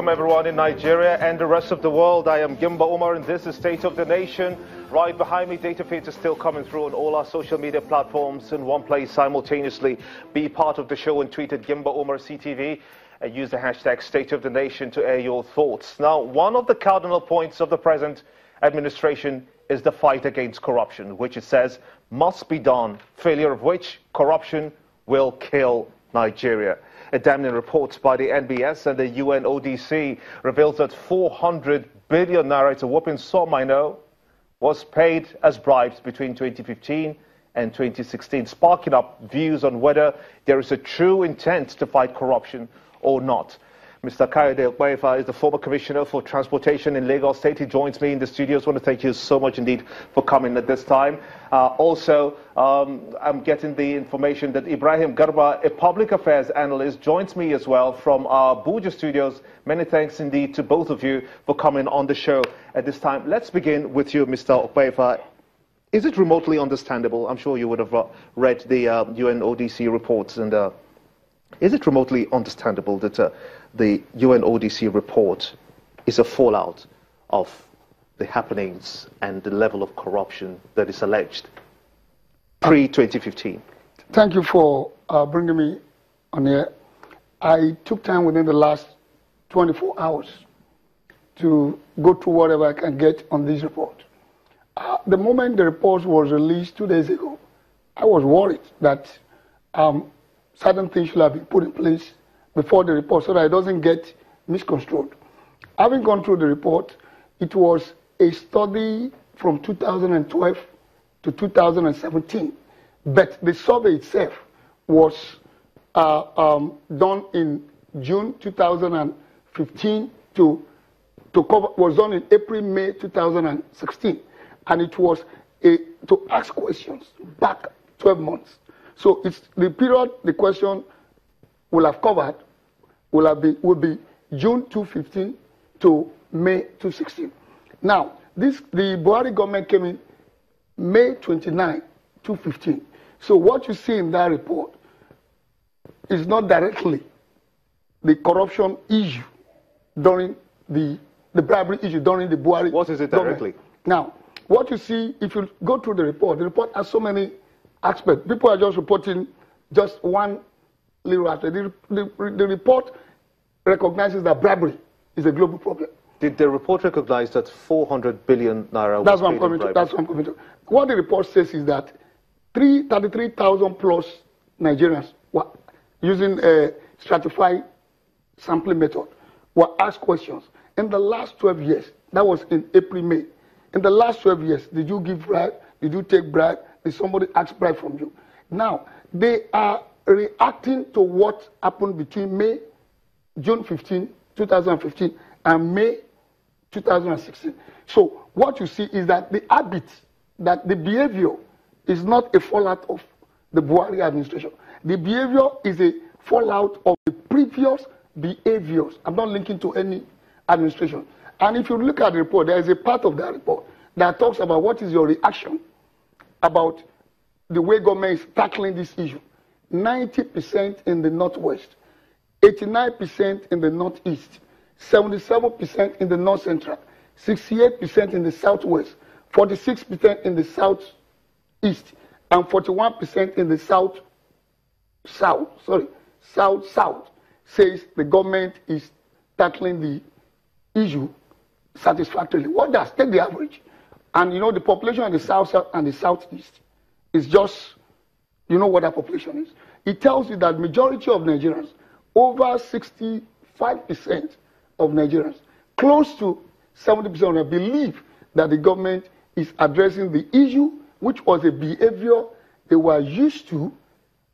welcome everyone in Nigeria and the rest of the world. I am Gimba Umar and this is State of the Nation. Right behind me, data feeds are still coming through on all our social media platforms in one place simultaneously. Be part of the show and tweet at Gimba Umar CTV and use the hashtag State of the Nation to air your thoughts. Now, one of the cardinal points of the present administration is the fight against corruption, which it says must be done, failure of which corruption will kill Nigeria. A damning report by the NBS and the UNODC reveals that 400 billion naira, it's a whopping sum I know, was paid as bribes between 2015 and 2016, sparking up views on whether there is a true intent to fight corruption or not. Mr. Kayode Okpeifa is the former Commissioner for Transportation in Lagos State. He joins me in the studios. I want to thank you so much indeed for coming at this time. I'm getting the information that Ibrahim Garba, a public affairs analyst, joins me as well from our Abuja studios. Many thanks indeed to both of you for coming on the show at this time. Let's begin with you, Mr. Okpeifa. Is it remotely understandable? I'm sure you would have read the UNODC reports, and is it remotely understandable that the UNODC report is a fallout of the happenings and the level of corruption that is alleged pre-2015? Thank you for bringing me on here. I took time within the last 24 hours to go through whatever I can get on this report. The moment the report was released 2 days ago, I was worried that certain things should have been put in place before the report so that it doesn't get misconstrued. Having gone through the report, it was a study from 2012 to 2017, but the survey itself was done in June 2015 was done in April, May 2016, and it was to ask questions back 12 months. So it's the period the question will have covered will be June 2015 to May 2016. Now, the Buhari government came in May 29, 2015. So what you see in that report is not directly the corruption issue during the bribery issue during the Buhari. What is it directly? Government. Now, what you see, if you go through the report has so many aspects. People are just reporting just one little aspect. The report recognizes that bribery is a global problem. Did the report recognize that 400 billion naira was paid in bribery? That's what I'm coming to. What the report says is that 33,000 plus Nigerians were using a stratified sampling method were asked questions. In the last 12 years, that was in April, May. In the last 12 years, did you give bribe? Did you take bribe? Did somebody ask bribe from you? Now, they are reacting to what happened between June 15, 2015 and May 2016. So what you see is that the habit, that the behavior is not a fallout of the Buhari administration. The behavior is a fallout of the previous behaviors. I'm not linking to any administration. And if you look at the report, there is a part of that report that talks about what is your reaction about the way government is tackling this issue. 90% in the Northwest, 89% in the Northeast, 77% in the North Central, 68% in the Southwest, 46% in the Southeast, and 41% in the South, says the government is tackling the issue satisfactorily. What does? Take the average. And you know the population in the South and the Southeast is just, you know what that population is. It tells you that majority of Nigerians, over 65% of Nigerians, close to 70% of them believe that the government is addressing the issue, which was a behavior they were used to,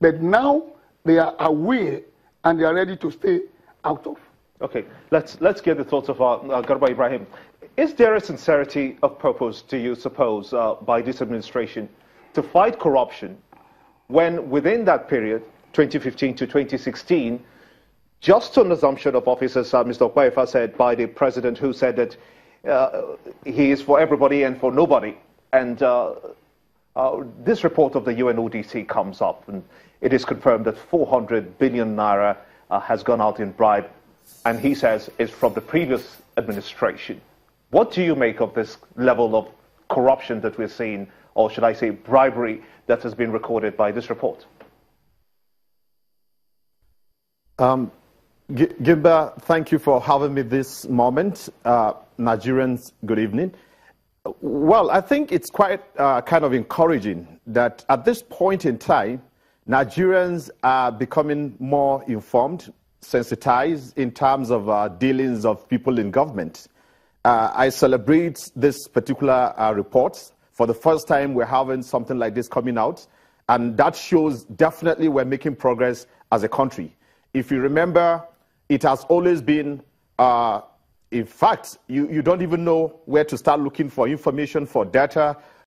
but now they are aware and they are ready to stay out of. Okay, let's get the thoughts of Garba Ibrahim. Is there a sincerity of purpose, do you suppose, by this administration to fight corruption when within that period, 2015 to 2016, just on assumption of office, as Mr. Okpeifa said, by the president who said that he is for everybody and for nobody, and this report of the UNODC comes up and it is confirmed that 400 billion naira has gone out in bribe and he says it's from the previous administration. What do you make of this level of corruption that we're seeing, or should I say bribery, that has been recorded by this report? Gimba, thank you for having me this moment. Nigerians, good evening. Well, I think it's quite kind of encouraging that at this point in time, Nigerians are becoming more informed, sensitized in terms of dealings of people in government. I celebrate this particular report. For the first time, we're having something like this coming out, and that shows definitely we're making progress as a country. If you remember, it has always been, in fact, you don't even know where to start looking for information, for data.